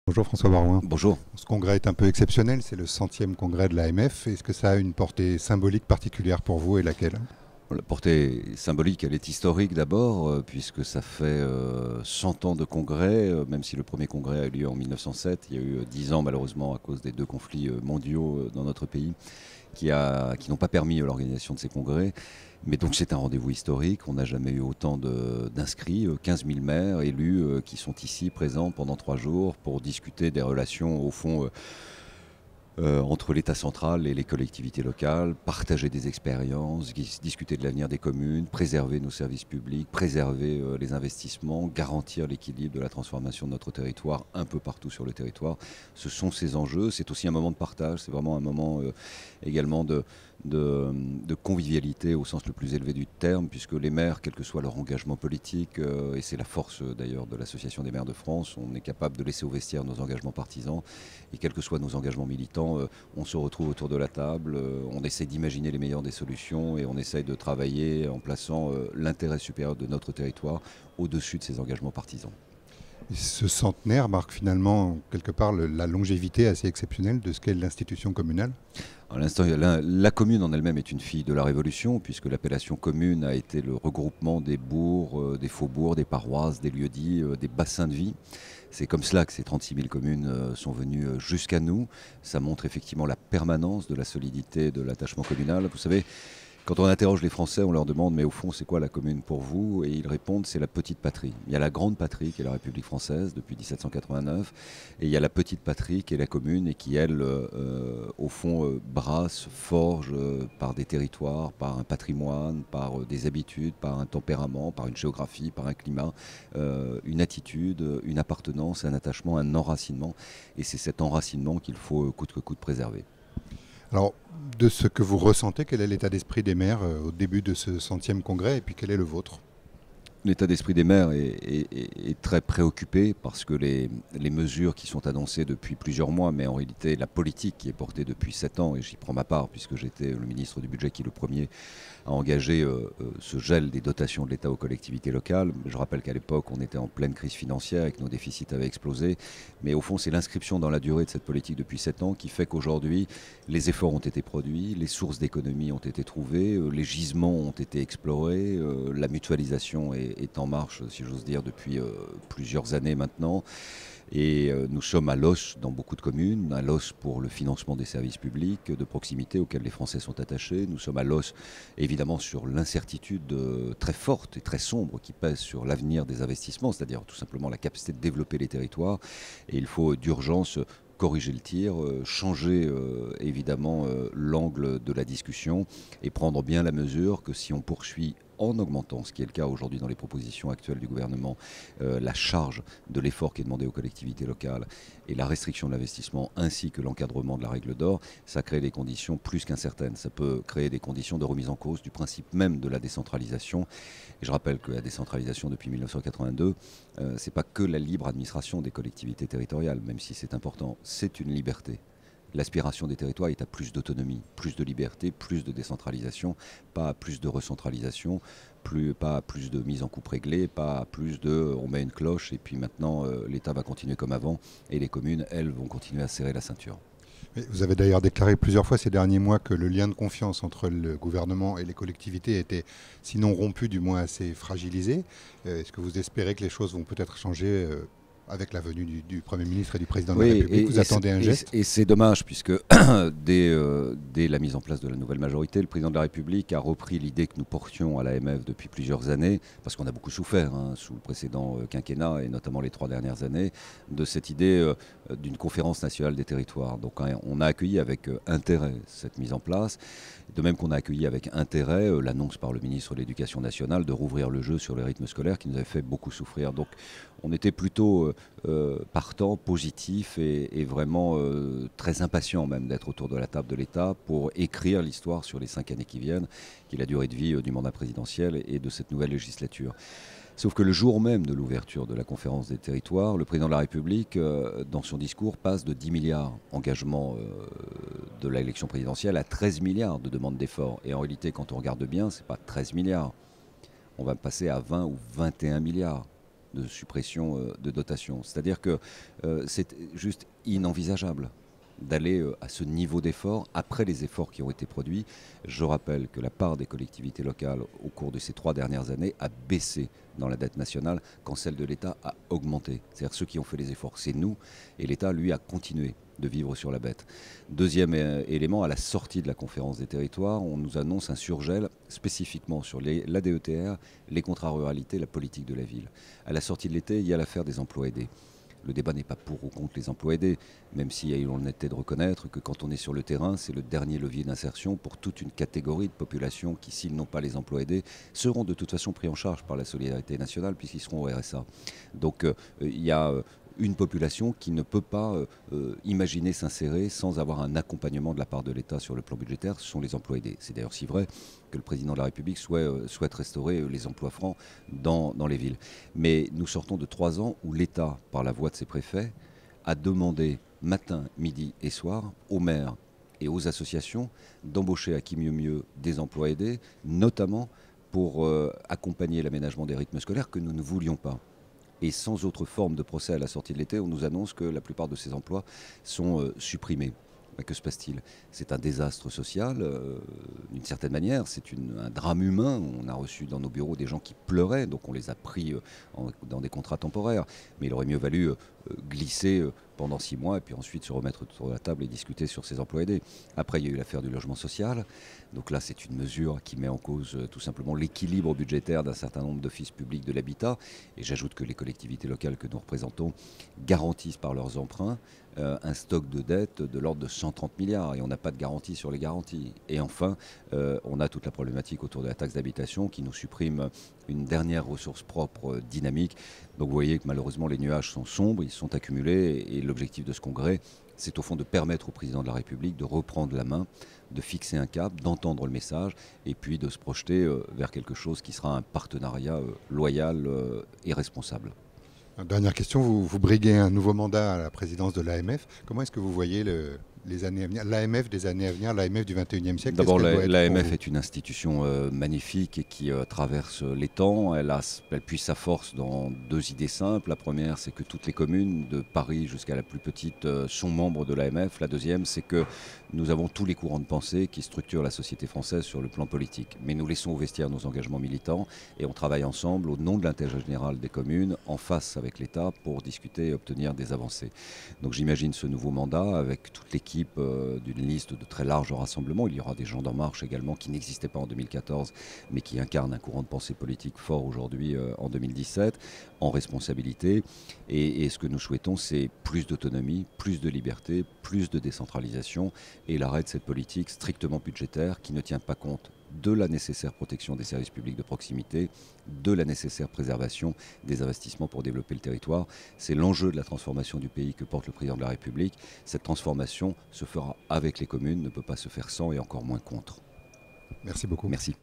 Bonjour François Barouin. Bonjour. Ce congrès est un peu exceptionnel, c'est le 100e congrès de l'AMF. Est-ce que ça a une portée symbolique particulière pour vous et laquelle? La portée symbolique, elle est historique d'abord, puisque ça fait 100 ans de congrès, même si le premier congrès a eu lieu en 1907. Il y a eu 10 ans malheureusement à cause des deux conflits mondiaux dans notre pays qui n'ont pas permis l'organisation de ces congrès. Mais donc c'est un rendez-vous historique, on n'a jamais eu autant d'inscrits, 15 000 maires élus qui sont ici présents pendant 3 jours pour discuter des relations au fond entre l'État central et les collectivités locales, partager des expériences, discuter de l'avenir des communes, préserver nos services publics, préserver les investissements, garantir l'équilibre de la transformation de notre territoire un peu partout sur le territoire. Ce sont ces enjeux, c'est aussi un moment de partage, c'est vraiment un moment également de convivialité au sens le plus élevé du terme, puisque les maires, quel que soit leur engagement politique, et c'est la force d'ailleurs de l'Association des maires de France, on est capable de laisser au vestiaire nos engagements partisans, et quels que soient nos engagements militants, on se retrouve autour de la table, on essaie d'imaginer les meilleures des solutions et on essaye de travailler en plaçant l'intérêt supérieur de notre territoire au-dessus de ces engagements partisans. Et ce centenaire marque finalement quelque part la longévité assez exceptionnelle de ce qu'est l'institution communale. À l'instant, la commune en elle-même est une fille de la Révolution, puisque l'appellation commune a été le regroupement des bourgs, des faubourgs, des paroisses, des lieux-dits, des bassins de vie. C'est comme cela que ces 36 000 communes sont venues jusqu'à nous. Ça montre effectivement la permanence de la solidité de l'attachement communal. Vous savez, quand on interroge les Français, on leur demande mais au fond c'est quoi la commune pour vous? Et ils répondent c'est la petite patrie. Il y a la grande patrie qui est la République française depuis 1789 et il y a la petite patrie qui est la commune et qui elle au fond brasse, forge par des territoires, par un patrimoine, par des habitudes, par un tempérament, par une géographie, par un climat, une attitude, une appartenance, un attachement, un enracinement. Et c'est cet enracinement qu'il faut coûte que coûte préserver. Alors, de ce que vous ressentez, quel est l'état d'esprit des maires au début de ce 100e congrès et puis quel est le vôtre? L'état d'esprit des maires est très préoccupé parce que les mesures qui sont annoncées depuis plusieurs mois, mais en réalité la politique qui est portée depuis 7 ans, et j'y prends ma part puisque j'étais le ministre du Budget qui le premier a engagé ce gel des dotations de l'État aux collectivités locales. Je rappelle qu'à l'époque on était en pleine crise financière et que nos déficits avaient explosé, mais au fond c'est l'inscription dans la durée de cette politique depuis 7 ans qui fait qu'aujourd'hui les efforts ont été produits, les sources d'économie ont été trouvées, les gisements ont été explorés, la mutualisation est en marche, si j'ose dire, depuis plusieurs années maintenant. Et nous sommes à l'os dans beaucoup de communes, à l'os pour le financement des services publics de proximité auxquels les Français sont attachés. Nous sommes à l'os évidemment sur l'incertitude très forte et très sombre qui pèse sur l'avenir des investissements, c'est-à-dire tout simplement la capacité de développer les territoires. Et il faut d'urgence corriger le tir, changer évidemment l'angle de la discussion et prendre bien la mesure que si on poursuit en augmentant, ce qui est le cas aujourd'hui dans les propositions actuelles du gouvernement, la charge de l'effort qui est demandé aux collectivités locales et la restriction de l'investissement ainsi que l'encadrement de la règle d'or, ça crée des conditions plus qu'incertaines. Ça peut créer des conditions de remise en cause du principe même de la décentralisation. Et je rappelle que la décentralisation depuis 1982, c'est pas que la libre administration des collectivités territoriales, même si c'est important, c'est une liberté. L'aspiration des territoires est à plus d'autonomie, plus de liberté, plus de décentralisation, pas à plus de recentralisation, pas à plus de mise en coupe réglée, pas à plus de on met une cloche et puis maintenant l'État va continuer comme avant et les communes, elles, vont continuer à serrer la ceinture. Mais vous avez d'ailleurs déclaré plusieurs fois ces derniers mois que le lien de confiance entre le gouvernement et les collectivités était, sinon rompu, du moins assez fragilisé. Est-ce que vous espérez que les choses vont peut-être changer avec la venue du Premier ministre et du Président de la Oui, République? Vous attendez un geste? et c'est dommage puisque dès la mise en place de la nouvelle majorité, le Président de la République a repris l'idée que nous portions à l'AMF depuis plusieurs années, parce qu'on a beaucoup souffert sous le précédent quinquennat et notamment les 3 dernières années, de cette idée d'une conférence nationale des territoires. Donc on a accueilli avec intérêt cette mise en place, de même qu'on a accueilli avec intérêt l'annonce par le ministre de l'Éducation nationale de rouvrir le jeu sur les rythmes scolaires qui nous avait fait beaucoup souffrir. Donc on était plutôt partant, positif et vraiment très impatient même d'être autour de la table de l'État pour écrire l'histoire sur les 5 années qui viennent, qui est la durée de vie du mandat présidentiel et de cette nouvelle législature. Sauf que le jour même de l'ouverture de la conférence des territoires, le président de la République, dans son discours, passe de 10 milliards engagement de l'élection présidentielle à 13 milliards de demandes d'efforts. Et en réalité, quand on regarde bien, ce n'est pas 13 milliards. On va passer à 20 ou 21 milliards. de suppression de dotation. C'est-à-dire que c'est juste inenvisageable d'aller à ce niveau d'effort après les efforts qui ont été produits. Je rappelle que la part des collectivités locales au cours de ces 3 dernières années a baissé dans la dette nationale quand celle de l'État a augmenté. C'est-à-dire ceux qui ont fait les efforts, c'est nous, et l'État, lui, a continué de vivre sur la bête. Deuxième élément, à la sortie de la conférence des territoires, on nous annonce un surgel spécifiquement sur la DETR, les contrats ruralité, la politique de la ville. À la sortie de l'été, il y a l'affaire des emplois aidés. Le débat n'est pas pour ou contre les emplois aidés, même s'il y a eu l'honnêteté de reconnaître que quand on est sur le terrain, c'est le dernier levier d'insertion pour toute une catégorie de population qui, s'ils n'ont pas les emplois aidés, seront de toute façon pris en charge par la solidarité nationale puisqu'ils seront au RSA. Donc il y a une population qui ne peut pas imaginer s'insérer sans avoir un accompagnement de la part de l'État sur le plan budgétaire, ce sont les emplois aidés. C'est d'ailleurs si vrai que le président de la République souhaite restaurer les emplois francs dans les villes. Mais nous sortons de 3 ans où l'État, par la voix de ses préfets, a demandé matin, midi et soir aux maires et aux associations d'embaucher à qui mieux mieux des emplois aidés, notamment pour accompagner l'aménagement des rythmes scolaires que nous ne voulions pas. Et sans autre forme de procès à la sortie de l'été, on nous annonce que la plupart de ces emplois sont supprimés. Que se passe-t-il? C'est un désastre social, d'une certaine manière, c'est un drame humain. On a reçu dans nos bureaux des gens qui pleuraient, donc on les a pris dans des contrats temporaires. Mais il aurait mieux valu glisser pendant 6 mois et puis ensuite se remettre autour de la table et discuter sur ces emplois aidés. Après, il y a eu l'affaire du logement social. Donc là, c'est une mesure qui met en cause tout simplement l'équilibre budgétaire d'un certain nombre d'offices publics de l'habitat. Et j'ajoute que les collectivités locales que nous représentons garantissent par leurs emprunts un stock de dette de l'ordre de 130 milliards et on n'a pas de garantie sur les garanties. Et enfin, on a toute la problématique autour de la taxe d'habitation qui nous supprime une dernière ressource propre dynamique. Donc vous voyez que malheureusement les nuages sont sombres, ils sont accumulés et l'objectif de ce congrès, c'est au fond de permettre au président de la République de reprendre la main, de fixer un cap, d'entendre le message et puis de se projeter vers quelque chose qui sera un partenariat loyal et responsable. Dernière question, vous briguez un nouveau mandat à la présidence de l'AMF. Comment est-ce que vous voyez les années à venir, l'AMF des années à venir, l'AMF du 21e siècle? D'abord, l'AMF est une institution magnifique et qui traverse les temps. Elle puise sa force dans 2 idées simples. La première, c'est que toutes les communes, de Paris jusqu'à la plus petite, sont membres de l'AMF. La deuxième, c'est que nous avons tous les courants de pensée qui structurent la société française sur le plan politique. Mais nous laissons au vestiaire nos engagements militants et on travaille ensemble au nom de l'intérêt général des communes, en face avec l'État, pour discuter et obtenir des avancées. Donc j'imagine ce nouveau mandat avec toute l'équipe d'une liste de très larges rassemblements. Il y aura des gens d'En Marche également qui n'existaient pas en 2014, mais qui incarnent un courant de pensée politique fort aujourd'hui en 2017, en responsabilité. Et ce que nous souhaitons, c'est plus d'autonomie, plus de liberté, plus de décentralisation et l'arrêt de cette politique strictement budgétaire qui ne tient pas compte de la nécessaire protection des services publics de proximité, de la nécessaire préservation des investissements pour développer le territoire. C'est l'enjeu de la transformation du pays que porte le président de la République. Cette transformation se fera avec les communes, ne peut pas se faire sans et encore moins contre. Merci beaucoup. Merci.